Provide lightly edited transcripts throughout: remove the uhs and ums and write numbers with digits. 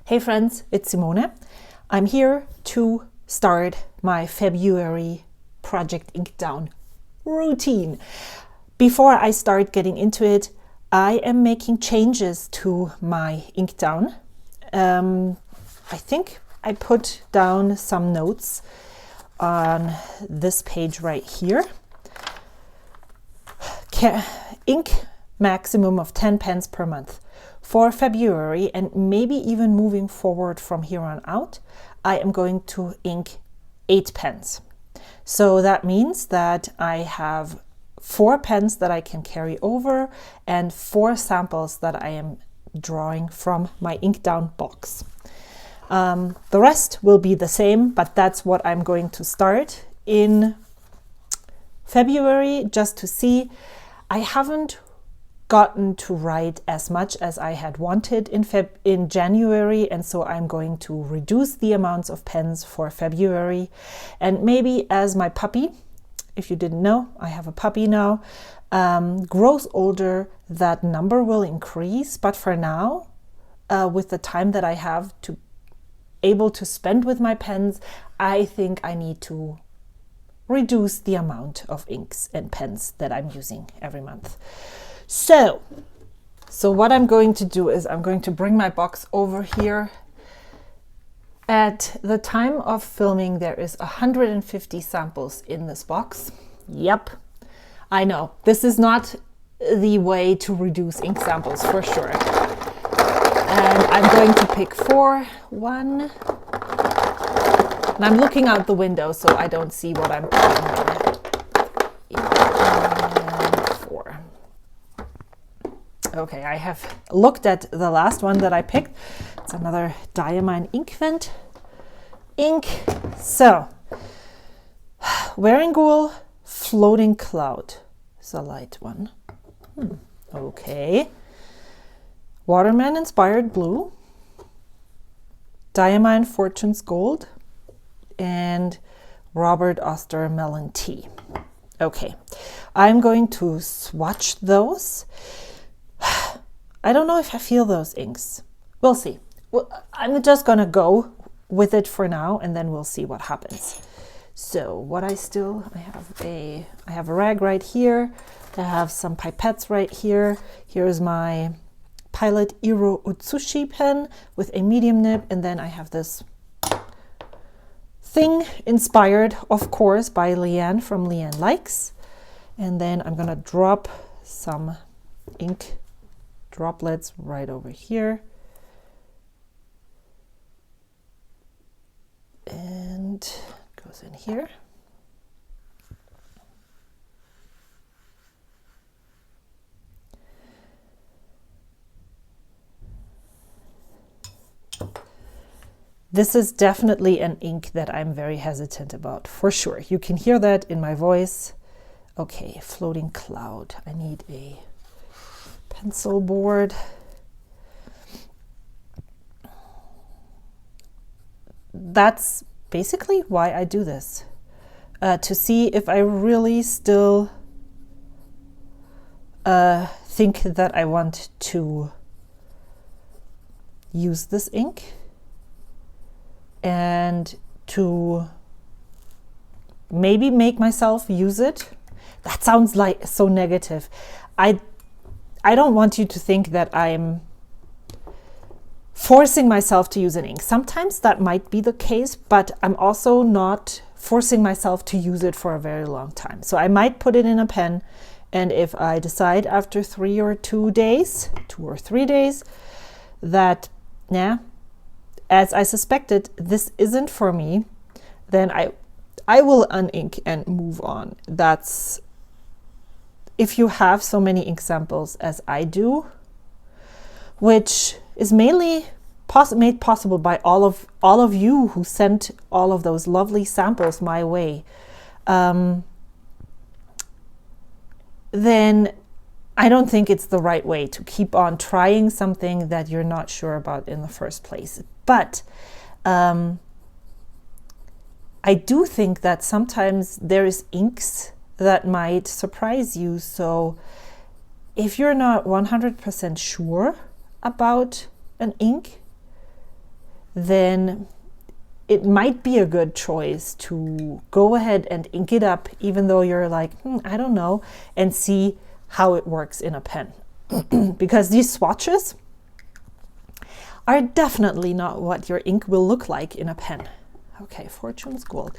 Hey friends, it's Simone. I'm here to start my February Project Inkdown routine. Before I start getting into it, I am making changes to my Inkdown. I think I put down some notes on this page right here. Ink maximum of 10 pens per month. For February, and maybe even moving forward from here on out, I am going to ink 8 pens. So that means that I have 4 pens that I can carry over and 4 samples that I am drawing from my Inkdown box. The rest will be the same, but that's what I'm going to start in February, just to see. I haven't gotten to write as much as I had wanted in January, and so I'm going to reduce the amounts of pens for February. And maybe as my puppy, if you didn't know, I have a puppy now, grows older, that number will increase. But for now, with the time that I have to able to spend with my pens, I think I need to reduce the amount of inks and pens that I'm using every month. So what I'm going to do is I'm going to bring my box over here. At the time of filming, there is 150 samples in this box. Yep, I know, this is not the way to reduce ink samples for sure. And I'm going to pick 4. 1. And I'm looking out the window so I don't see what I'm picking here. And 4. Okay, I have looked at the last one that I picked. It's another Diamine Inkvent ink. So, Wearingeul Floating Cloud is a light one. Okay. Waterman Inspired Blue, Diamine Fortune's Gold, and Robert Oster Melon Tea. Okay, I'm going to swatch those. I don't know if I feel those inks. We'll see. Well, I'm just gonna go with it for now, and then we'll see what happens. So what I have a rag right here. I have some pipettes right here. Here's my Pilot Iro Utsushi pen with a medium nib, and then I have this thing inspired, of course, by Leanne from Leanne Likes. And then I'm gonna drop some ink droplets right over here. And it goes in here. This is definitely an ink that I'm very hesitant about, for sure. You can hear that in my voice. Okay, Floating Cloud. I need a pencil board. That's basically why I do this, to see if I really still think that I want to use this ink, and to maybe make myself use it. That sounds like so negative. I don't want you to think that I'm forcing myself to use an ink. Sometimes that might be the case, but I'm also not forcing myself to use it for a very long time. So I might put it in a pen, and if I decide after 2 or 3 days, that, nah, as I suspected, this isn't for me, then I will unink and move on. That's if you have so many ink samples as I do, which is mainly made possible by all of you who sent all of those lovely samples my way, then I don't think it's the right way to keep on trying something that you're not sure about in the first place. But I do think that sometimes there is inks that might surprise you. So if you're not 100% sure about an ink, then it might be a good choice to go ahead and ink it up, even though you're like, I don't know, and see how it works in a pen. Because these swatches are definitely not what your ink will look like in a pen. Okay, Fortune's Gold.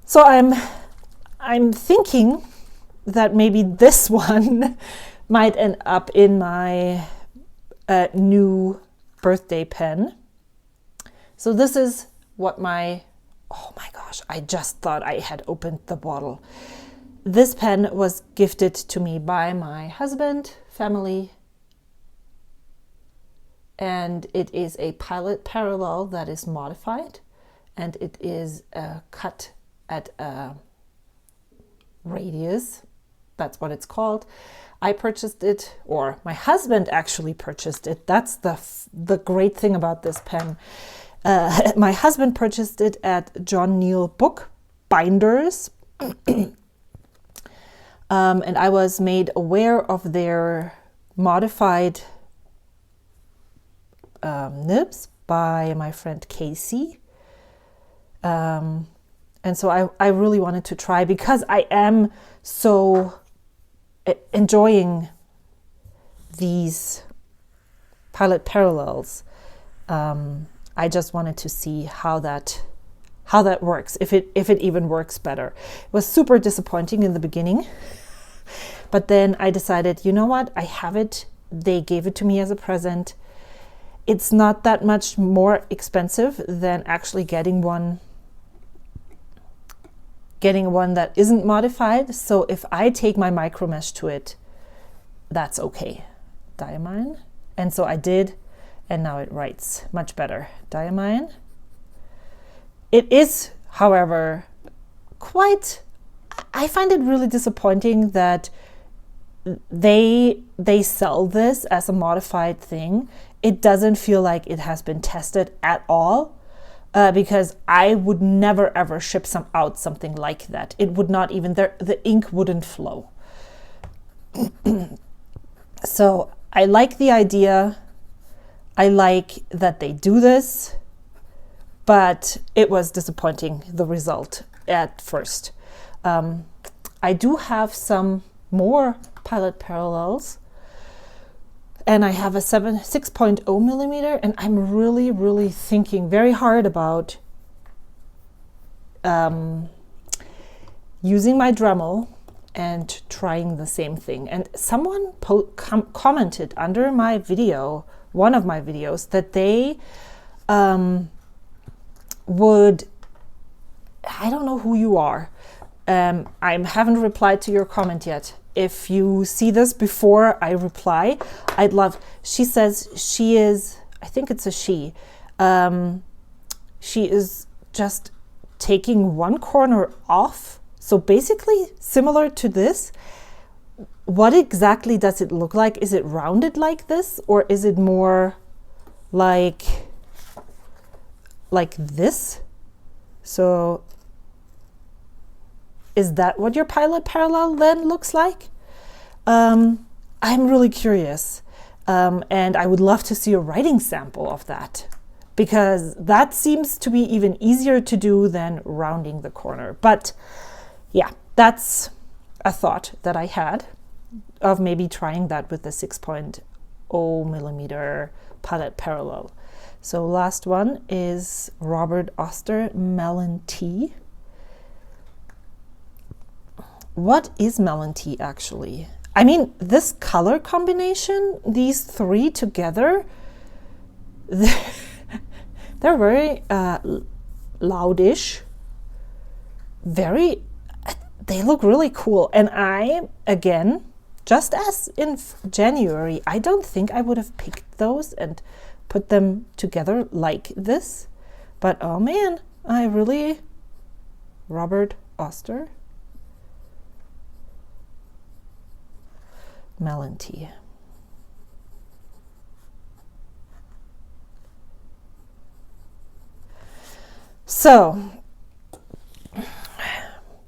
So I'm thinking that maybe this one might end up in my new birthday pen. So this is what oh my gosh, I just thought I had opened the bottle. This pen was gifted to me by my husband, family, and it is a Pilot Parallel that is modified, and it is cut at a radius. That's what it's called. I purchased it, or my husband actually purchased it. That's the great thing about this pen. My husband purchased it at John Neal Book Binders. And I was made aware of their modified nibs by my friend Casey. And so I really wanted to try, because I am so enjoying these Pilot Parallels. I just wanted to see how that works, if it even works better. It was super disappointing in the beginning, but then I decided, you know what, I have it. They gave it to me as a present. It's not that much more expensive than actually getting one that isn't modified. So if I take my micro mesh to it, that's okay. Diamine. And so I did, and now it writes much better. Diamine. It is, however, I find it really disappointing that they sell this as a modified thing. It doesn't feel like it has been tested at all, because I would never ever ship something like that. It would not even, the ink wouldn't flow. So I like the idea. I like that they do this, but it was disappointing, the result at first. I do have some more Pilot Parallels, and I have a 6.0 millimeter, and I'm really, really thinking very hard about using my Dremel and trying the same thing. And someone commented under my video, one of my videos, that they would, I don't know who you are. I haven't replied to your comment yet. If you see this before I reply, I'd love, she says she is, I think it's a she is just taking one corner off. So basically similar to this. What exactly does it look like? Is it rounded like this, or is it more like this? So is that what your Pilot Parallel then looks like? I'm really curious, and I would love to see a writing sample of that, because that seems to be even easier to do than rounding the corner. But yeah, that's a thought that I had of maybe trying that with the 6.0 millimeter Pilot Parallel. So last one is Robert Oster Melon Tea. What is Melon Tea actually? I mean, this color combination, these three together, they're very loudish, they look really cool. And I, again, just as in January, I don't think I would have picked those and put them together like this. But oh man, Robert Oster. Melon Tea. So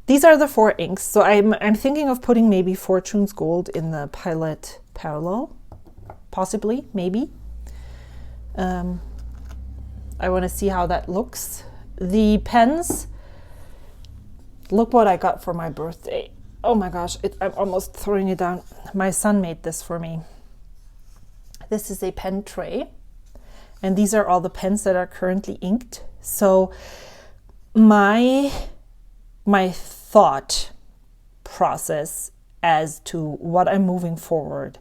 these are the 4 inks. So I'm thinking of putting maybe Fortune's Gold in the Pilot Parallel, possibly, maybe. I want to see how that looks. The pens, look what I got for my birthday. Oh my gosh, I'm almost throwing it down. My son made this for me. This is a pen tray, and these are all the pens that are currently inked. So my thought process as to what I'm moving forward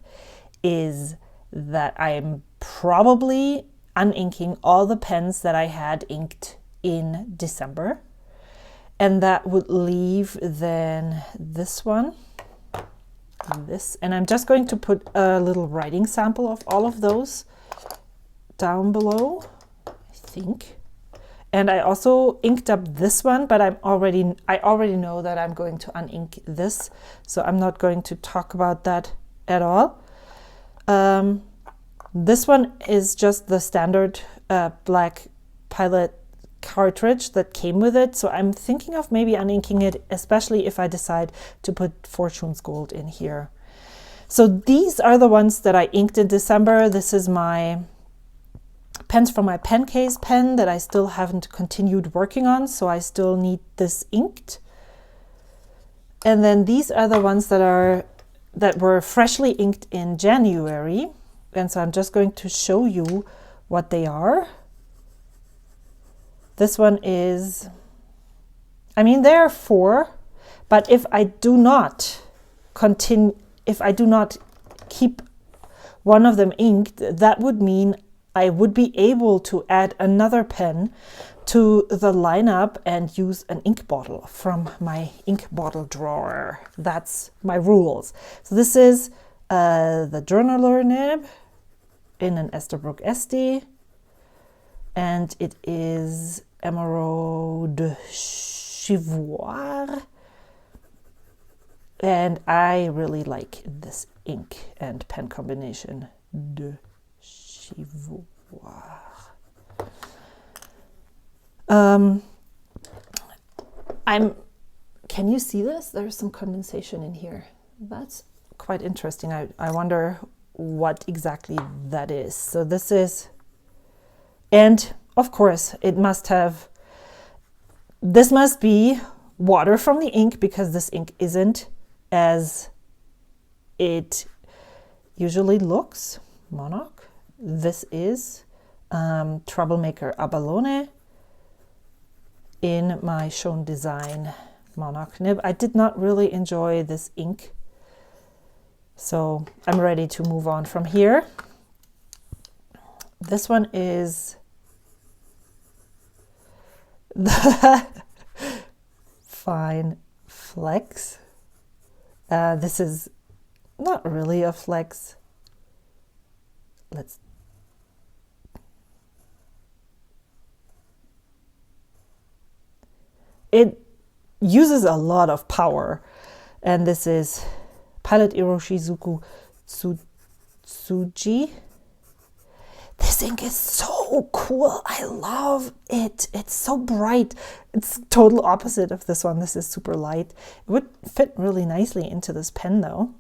is that I'm probably uninking all the pens that I had inked in December, and that would leave then this one, this, and I'm just going to put a little writing sample of all of those down below, I think. And I also inked up this one, but I already know that I'm going to unink this, so I'm not going to talk about that at all. This one is just the standard black Pilot cartridge that came with it, so I'm thinking of maybe uninking it, especially if I decide to put Fortune's Gold in here. So these are the ones that I inked in December. This is my pens from my pen case pen that I still haven't continued working on, so I still need this inked. And then these are the ones that were freshly inked in January, and so I'm just going to show you what they are. This one is, I mean, there are 4, but if I do not keep one of them inked, that would mean I would be able to add another pen to the lineup and use an ink bottle from my ink bottle drawer. That's my rules. So this is the journaler nib in an Esterbrook SD, and it is Emerald Chivoire, and I really like this ink and pen combination, de Chivoire. Can you see this? There's some condensation in here. That's quite interesting. I wonder what exactly that is. So this is, and of course this must be water from the ink, because this ink isn't as it usually looks. Monarch. This is Troublemaker Abalone in my Shown Design Monarch nib. I did not really enjoy this ink, so I'm ready to move on from here. This one is the Fine Flex. This is not really a flex. It uses a lot of power, and this is Pilot Iroshizuku Tsuji. This ink is so cool. I love it. It's so bright. It's total opposite of this one. This is super light. It would fit really nicely into this pen though.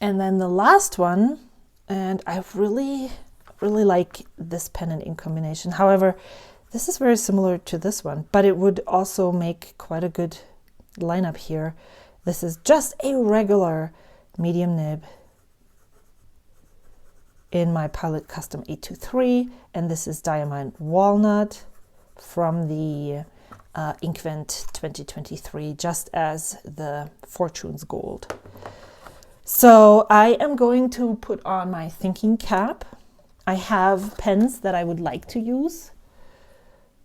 And then the last one, and I really like this pen and ink combination. However, this is very similar to this one, but it would also make quite a good lineup here. This is just a regular medium nib in my Pilot Custom 823, and this is Diamine Walnut from the Inkvent 2023, just as the Fortune's Gold. So I am going to put on my thinking cap. I have pens that I would like to use.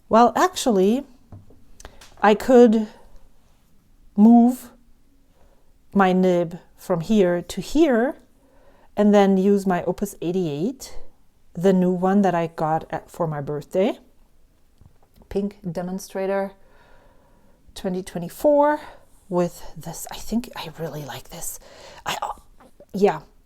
Well, actually, I could move my nib from here to here and then use my Opus 88, the new one that I got for my birthday. Pink Demonstrator 2024 with this. I think I really like this. I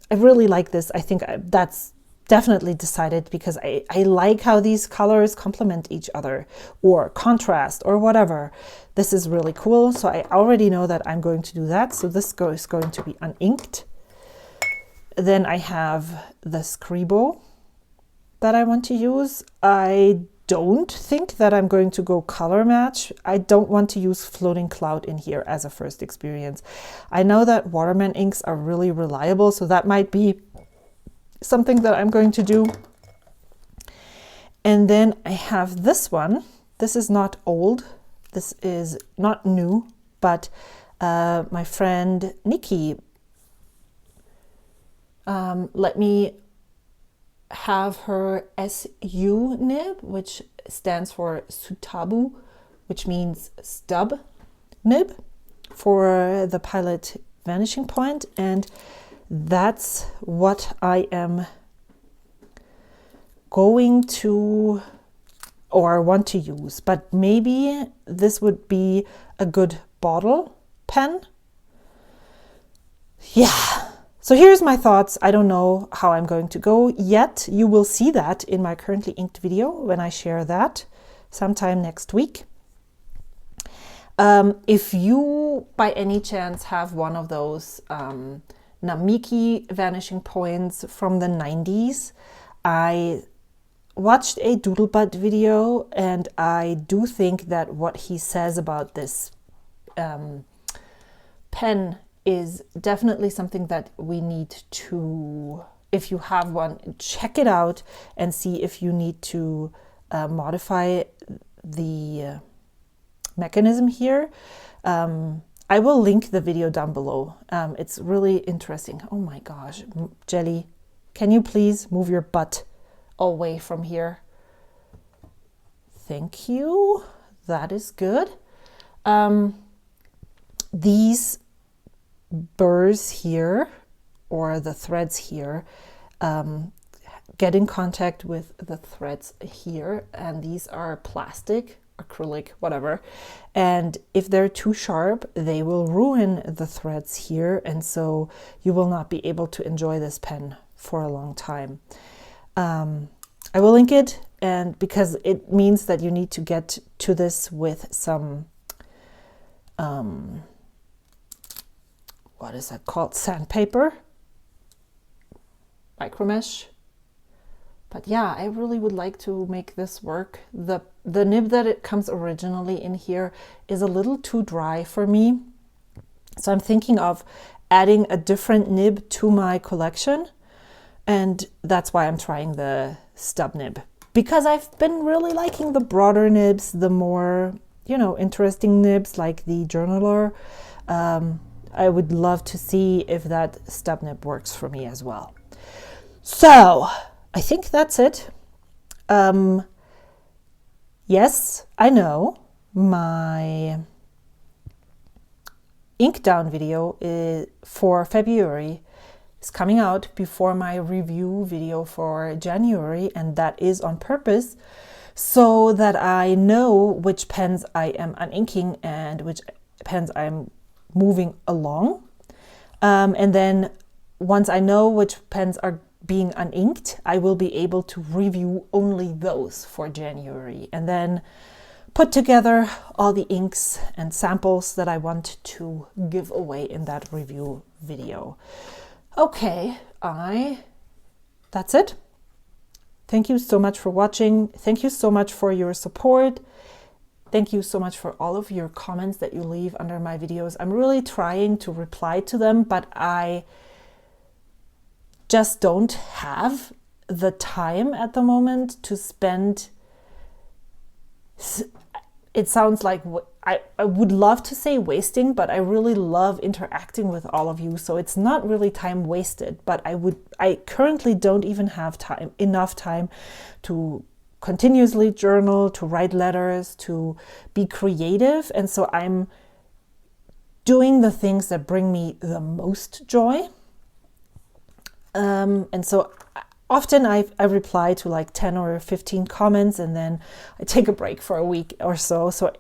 really like this. I think that's definitely decided, because I like how these colors complement each other or contrast or whatever. This is really cool. So I already know that I'm going to do that. So this is going to be uninked. Then I have the Scribo that I want to use. I don't think that I'm going to go color match. I don't want to use floating cloud in here as a first experience. I know that Waterman inks are really reliable, so that might be something that I'm going to do. And then I have this one. This is not old. This is not new, but my friend Nikki let me have her SU nib, which stands for Sutabu, which means stub nib, for the Pilot Vanishing Point, and that's what I am going to or want to use. But maybe this would be a good bottle pen. Yeah. So here's my thoughts. I don't know how I'm going to go yet. You will see that in my currently inked video when I share that sometime next week. If you by any chance have one of those Namiki vanishing points from the 90s, I watched a Doodlebud video, and I do think that what he says about this pen is definitely something that we need to, if you have one, check it out and see if you need to modify the mechanism here. I will link the video down below. It's really interesting. Oh my gosh, Jelly, can you please move your butt away from here? Thank you. That is good. These burrs here, or the threads here, get in contact with the threads here, and these are plastic, acrylic, whatever, and if they're too sharp, they will ruin the threads here, and so you will not be able to enjoy this pen for a long time. I will link it, and because it means that you need to get to this with some what is that called? Sandpaper, micromesh. But yeah, I really would like to make this work. The nib that it comes originally in here is a little too dry for me. So I'm thinking of adding a different nib to my collection. And that's why I'm trying the stub nib, because I've been really liking the broader nibs, the more, you know, interesting nibs like the journaler. I would love to see if that stub nib works for me as well. So I think that's it. Yes, I know my Inkdown video for February is coming out before my review video for January, and that is on purpose so that I know which pens I am uninking and which pens I'm moving along. And then once I know which pens are being uninked, I will be able to review only those for January, and then put together all the inks and samples that I want to give away in that review video. Okay, that's it. Thank you so much for watching. Thank you so much for your support. Thank you so much for all of your comments that you leave under my videos. I'm really trying to reply to them, but I just don't have the time at the moment to spend. It sounds like I would love to say wasting, but I really love interacting with all of you, so it's not really time wasted, but I currently don't even have enough time to continuously journal, to write letters, to be creative, and so I'm doing the things that bring me the most joy. And so often I reply to like 10 or 15 comments, and then I take a break for a week or so. So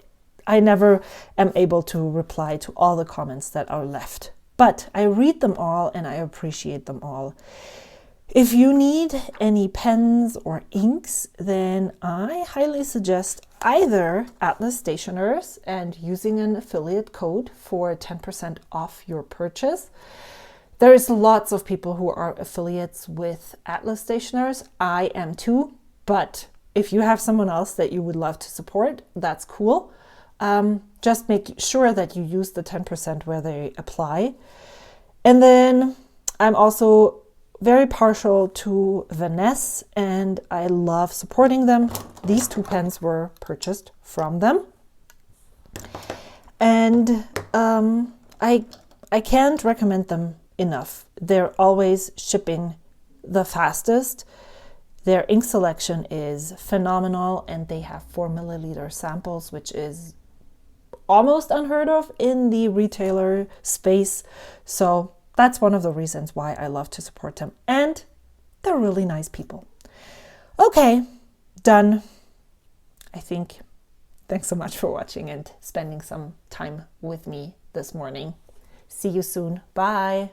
I never am able to reply to all the comments that are left. But I read them all and I appreciate them all. If you need any pens or inks, then I highly suggest either Atlas Stationers and using an affiliate code for 10% off your purchase. There is lots of people who are affiliates with Atlas Stationers. I am too, but if you have someone else that you would love to support, that's cool. Just make sure that you use the 10% where they apply. And then I'm also very partial to Vanessa, and I love supporting them. These 2 pens were purchased from them. And I can't recommend them enough. They're always shipping the fastest. Their ink selection is phenomenal, and they have 4 milliliter samples, which is almost unheard of in the retailer space. So that's one of the reasons why I love to support them. And they're really nice people. Okay, done. I think. Thanks so much for watching and spending some time with me this morning. See you soon. Bye.